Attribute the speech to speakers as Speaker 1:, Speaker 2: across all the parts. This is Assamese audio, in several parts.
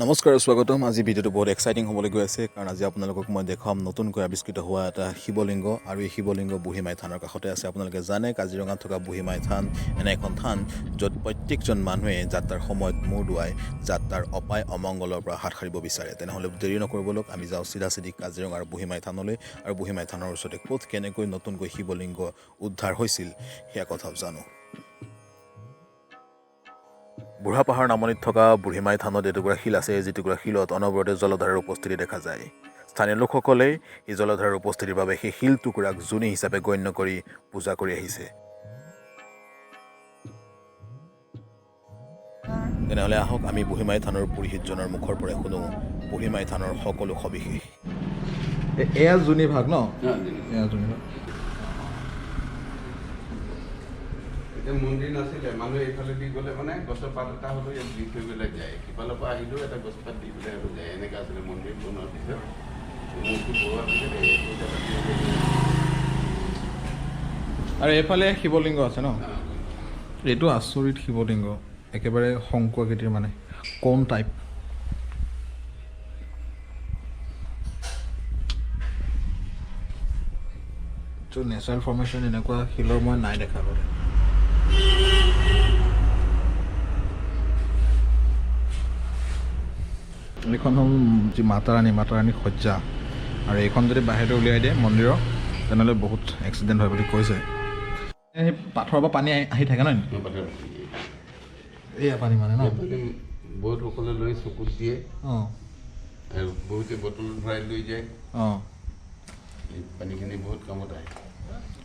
Speaker 1: নমস্কাৰ স্বাগতম। আজি ভিডিঅ'টো বহুত এক্সাইটিং হ'বলৈ গৈ আছে কাৰণ আজি আপোনালোকক মই দেখাম নতুনকৈ আৱিষ্কৃত হোৱা এটা শিৱলিংগ আৰু এই শিৱলিংগ বুঢ়ীমাই থানৰ কাষতে আছে। আপোনালোকে জানে কাজিৰঙাত থকা বুঢ়ীমাই থান এনে এখন থান য'ত প্ৰত্যেকজন মানুহে যাত্ৰাৰ সময়ত মূৰ দুৱাই যাত্ৰাৰ অপায় অমংগলৰ পৰা হাত সাৰিব বিচাৰে। তেনেহ'লে দেৰি নকৰিবলৈ আমি যাওঁ চিধা কাজিৰঙাৰ বুঢ়ীমাই থানলৈ আৰু বুঢ়ীমাই থানৰ ওচৰতে ক'ত কেনেকৈ নতুনকৈ শিৱলিংগ উদ্ধাৰ হৈছিল সেয়া কথাও জানো। বুঢ়া পাহাৰ নামনিত থকা বুঢ়ীমাই থানত এটুকুৰা শিল আছে, যিটুকুৰা শিলত অনবৰতে জলধাৰাৰ উপস্থিতি দেখা যায়। স্থানীয় লোকসকলে এই জলধাৰাৰ উপস্থিতিৰ বাবে সেই শিল টুকুৰাক জুনি হিচাপে গণ্য কৰি পূজা কৰি আহিছে। তেনেহ'লে আহক আমি বুঢ়ীমাই থানৰ পুৰোহিতজনৰ মুখৰ পৰা শুনো বুঢ়ীমাই থানৰ সকলো সবিশেষ। এয়া জুনি ভাগ ন? এয়া জুনি ভাগ।
Speaker 2: মন্দিৰ নাছিলে, মানুহে এইফালে দি গ'লে মানে গছৰ পাত এটা হ'লেও ইয়াত দি থৈ পেলাই যায়, সিফালৰ পৰা আহিলেও এটা গছ পাত দি পেলাই আৰু যায়। এনেকৈ আছিলে মন্দিৰ বনোৱাৰ পিছত মূৰ্তি বনোৱাৰ পিছত
Speaker 1: আৰু এইফালে শিৱলিংগ আছে ন? এইটো আচৰিত শিৱলিংগ, একেবাৰে শংকু আকৃতিৰ, মানে কোন টাইপ। ত' নেচাৰেল ফৰ্মেশ্যন এনেকুৱা শিলৰ মই নাই দেখা বাৰু। এইখন হ'ল যি মাতাৰাণী সজ্জা, আৰু এইখন যদি বাহিৰতে উলিয়াই দিয়ে মন্দিৰৰ তেনেহ'লে বহুত এক্সিডেণ্ট হয় বুলি কৈছে। সেই পাথৰৰ পৰা পানী আহি থাকে ন? এয়া পানী মানে ন?
Speaker 2: বহুতসকলে লৈ চকুত দিয়ে,
Speaker 1: অঁ,
Speaker 2: আৰু বহুতে বটলত ভৰাই লৈ যায়।
Speaker 1: অঁ,
Speaker 2: এই পানীখিনি বহুত কামত আহে।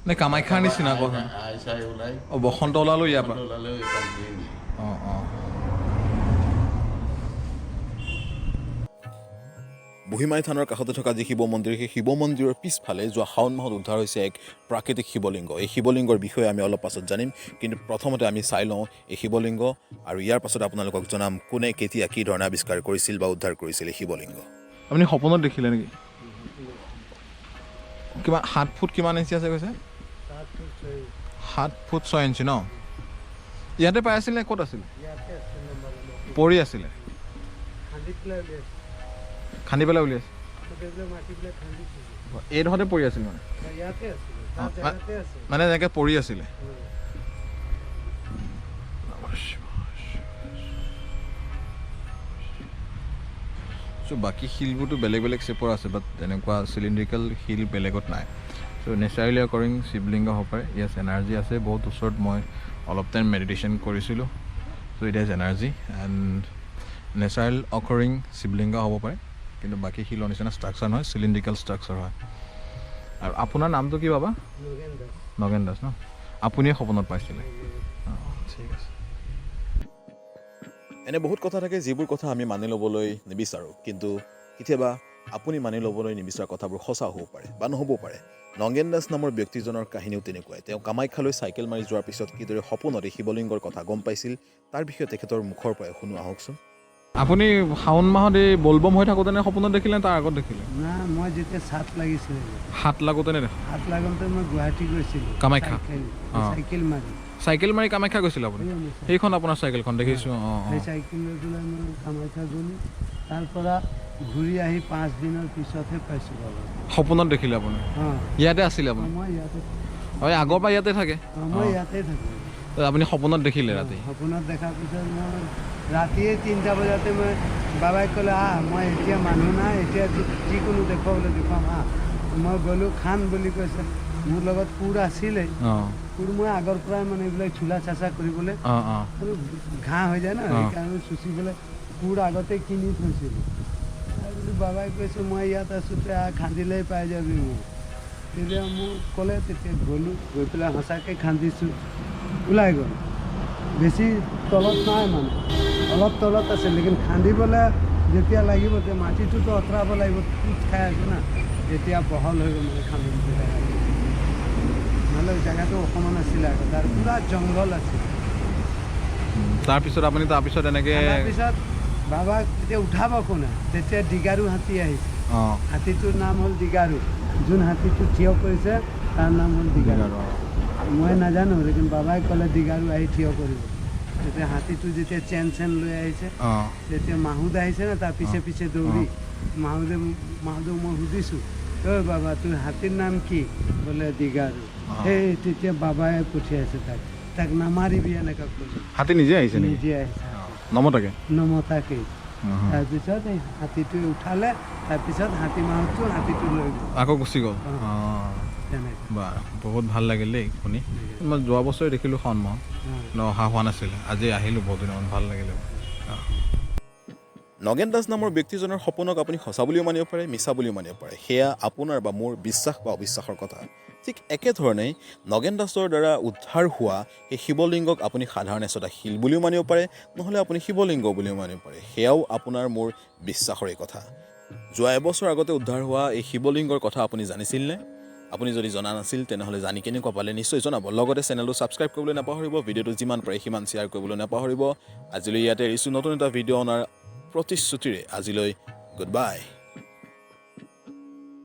Speaker 1: নে কামাখ্যাৰ নিচিনা কথা?
Speaker 2: আই চাই ওলাই,
Speaker 1: অঁ, বসন্ত ওলালেও ইয়াৰ পৰা
Speaker 2: ওলালেও এই পানীখিনি নিয়ে।
Speaker 1: অঁ, অঁ। বুঢ়ীমাই থানৰ কাষতে থকা যি শিৱ মন্দিৰ, সেই শিৱ মন্দিৰৰ পিছফালে যোৱা শাওণ মাহত উদ্ধাৰ হৈছে এক প্ৰাকৃতিক শিৱলিংগ। এই শিৱলিংগৰ বিষয়ে আমি অলপ পাছত জানিম, কিন্তু প্ৰথমতে আমি চাই লওঁ এই শিৱলিংগ, আৰু ইয়াৰ পাছত আপোনালোকক জনাম কোনে কেতিয়া কি ধৰণে আৱিষ্কাৰ কৰিছিল বা উদ্ধাৰ কৰিছিল এই শিৱলিংগ। আপুনি সপোনত দেখিলে নেকি? কিমান 7 ফুট কিমান ইঞ্চি আছে কৈছে? 7 ফুট 6 ইঞ্চি ন? ইয়াতে পাই আছিল নে ক'ত আছিল? পৰি আছিলে, খান্দি পেলাই উলিয়াইছে। এইডোখৰতে পৰি আছিল মানে? মানে এনেকৈ পৰি আছিলে। চ' বাকী শিলবোৰতো বেলেগ বেলেগ শ্বেপৰ আছে, বাট তেনেকুৱা চিলিণ্ড্ৰিকেল শিল বেলেগত নাই। চ' নেচাৰেলি অকাৰিং শিৱলিংগ হ'ব পাৰে। ইয়াছ, এনাৰ্জি আছে বহুত ওচৰত। মই অলপ টাইম মেডিটেশ্যন কৰিছিলোঁ, so' it has energy and natural occurring Shivling হ'ব পাৰে, কিন্তু বাকী শিলৰ নিচিনা ষ্ট্ৰাকচাৰ নহয়, চিলিণ্ড্ৰিকেল ষ্ট্ৰাকচাৰ হয়। আৰু আপোনাৰ নামটো কি বাবা? নগেন দাস ন? আপুনিয়ে সপোনত পাইছিলে? অঁ, ঠিক আছে। এনে বহুত কথা থাকে যিবোৰ কথা আমি মানি ল'বলৈ নিবিচাৰোঁ, কিন্তু কেতিয়াবা আপুনি মানি ল'বলৈ নিবিচৰা কথাবোৰ সঁচা হ'ব পাৰে বা নহ'বও পাৰে। নগেন দাস নামৰ ব্যক্তিজনৰ কাহিনীও তেনেকুৱাই। তেওঁ কামাখ্যালৈ চাইকেল মাৰি যোৱাৰ পিছত কিদৰে সপোনতে শিৱলিংগৰ কথা গম পাইছিল তাৰ বিষয়ে তেখেতৰ মুখৰ পৰাই শুনো আহকচোন। আপুনি শাওণ মাহত এই বলবম হৈ থাকোঁতেনে সপোনত দেখিলে তাৰ আগত দেখিলে?
Speaker 3: না, মই যেতিয়া সাত লাগিছিলে,
Speaker 1: হাত লাগোঁতেনে দেখা?
Speaker 3: হাত লাগোতে মই গুৱাহাটী গৈছিলোঁ
Speaker 1: কামাখ্যা?
Speaker 3: চাইকেল মাৰি।
Speaker 1: চাইকেল মাৰি কামাখ্যা গৈছিল আপুনি? সেইখন আপোনাৰ চাইকেলখন দেখিছোঁ। অঁ,
Speaker 3: সেই চাইকেল লৈ পেলাই মই কামাখ্যা গ'লোঁ। তাৰ পৰা ঘূৰি আহি 5 দিনৰ পিছতহে পাইছোঁ বাবা।
Speaker 1: সপোনত দেখিলে আপুনি?
Speaker 3: অঁ,
Speaker 1: ইয়াতে আছিলে আপুনি?
Speaker 3: মই ইয়াতে,
Speaker 1: হয়, আগৰ পৰা ইয়াতে থাকে?
Speaker 3: মই ইয়াতে থাকোঁ।
Speaker 1: আপুনি সপোনত দেখিলে ৰাতি?
Speaker 3: সপোনত দেখাৰ পিছত মই ৰাতিয়ে 3টা বজাতে মই বাবাই ক'লে মই এতিয়া মানুহ নাই, এতিয়া যিকোনো দেখুৱাবলৈ দেখুৱাম মই গ'লোঁ। খান বুলি কৈছে, মোৰ লগত কোৰ আছিলে। কোৰ মই আগৰ পৰাই মানে এইবিলাক চোলা চাচা কৰিবলৈ ঘাঁহ হৈ যায় ন, সেইকাৰণে চুচিবলৈ কোৰ আগতে কিনি থৈছিলোঁ। তাৰপিছত বাবাই কৈছে মই ইয়াত আছোঁ, খান্দিলেই পাই যাবি মোক। তেতিয়া মোক ক'লে, তেতিয়া গ'লোঁ, গৈ পেলাই সঁচাকৈ খান্দিছোঁ, ওলাই গ'ল। বেছি তলত নাই, মানে অলপ তলত আছে, লেকিন খান্দিবলৈ যেতিয়া লাগিব তেতিয়া মাটিটোতো আঁতৰাব লাগিব, পোত খাই আছে না, যেতিয়া বহল হৈ গ'ল মানে খান্দিম নহ'লে জেগাটো অকণমান আছিলে আগত, আৰু পূৰা জংঘল আছিল।
Speaker 1: তাৰপিছত এনেকৈ
Speaker 3: তাৰপিছত বাবাক যেতিয়া উঠাব কোনে, তেতিয়া ডিগাৰু হাতী আহিছে। হাতীটোৰ নাম হ'ল ডিগাৰু। যোন হাতীটো থিয় কৰিছে তাৰ নাম হ'ল ডিগাৰু। মই নাজানো, লেকিন বাবাই ক'লে ডিগাৰু আহি থিয় কৰিব। তেতিয়া হাতীটো যেতিয়া চেন লৈ আহিছে
Speaker 1: অঁ
Speaker 3: তেতিয়া মাহুদ আহিছে না তাৰ পিছে পিছে দৌৰি মাহুদক মই সুধিছোঁ ঐ বাবা তোৰ হাতীৰ নাম কি বোলে দীঘাৰু সেই তেতিয়া বাবাই পঠিয়াইছে তাক নামাৰিবি এনেকুৱা কৈছে
Speaker 1: হাতী নিজে আহিছে নেকি
Speaker 3: নিজে আহিছে
Speaker 1: নমতাকে
Speaker 3: নমতাকেই তাৰপিছত এই হাতীটোৱে উঠালে তাৰপিছত হাতী মাহুদটো হাতীটো লৈ গ'ল
Speaker 1: আকৌ গুচি গ'ল
Speaker 3: তেনেকৈ
Speaker 1: বা বহুত ভাল লাগিল দেই শুনি মই যোৱা বছৰে দেখিলোঁ শাওণ মাহত অহা হোৱা নাছিলে আজি আহিলোঁ বহুত দিনমান ভাল লাগিলে
Speaker 4: নগেন দাস নামৰ ব্যক্তিজনৰ সপোনক আপুনি সঁচা বুলিও মানিব পাৰে মিছা বুলিও মানিব পাৰে সেয়া আপোনাৰ বা মোৰ বিশ্বাস বা অবিশ্বাসৰ কথা ঠিক একেধৰণেই নগেন দাসৰ দ্বাৰা উদ্ধাৰ হোৱা সেই শিৱলিংগক আপুনি সাধাৰণ এচটা শিল বুলিও মানিব পাৰে নহ'লে আপুনি শিৱলিংগ বুলিও মানিব পাৰে সেয়াও আপোনাৰ মোৰ বিশ্বাসৰেই কথা যোৱা এবছৰ আগতে উদ্ধাৰ হোৱা এই শিৱলিংগৰ কথা আপুনি জানিছিলনে আপুনি যদি জনা নাছিল তেনেহ'লে জানি কেনেকুৱা পালে নিশ্চয় জনাব লগতে চেনেলটো ছাবস্ক্ৰাইব কৰিবলৈ নাপাহৰিব ভিডিঅ'টো যিমান পাৰে সিমান শ্বেয়াৰ কৰিবলৈ নাপাহৰিব আজিলৈ ইয়াতে এৰিছোঁ নতুন এটা ভিডিঅ' অনাৰ প্ৰতিশ্ৰুতিৰে আজিলৈ গুড বাই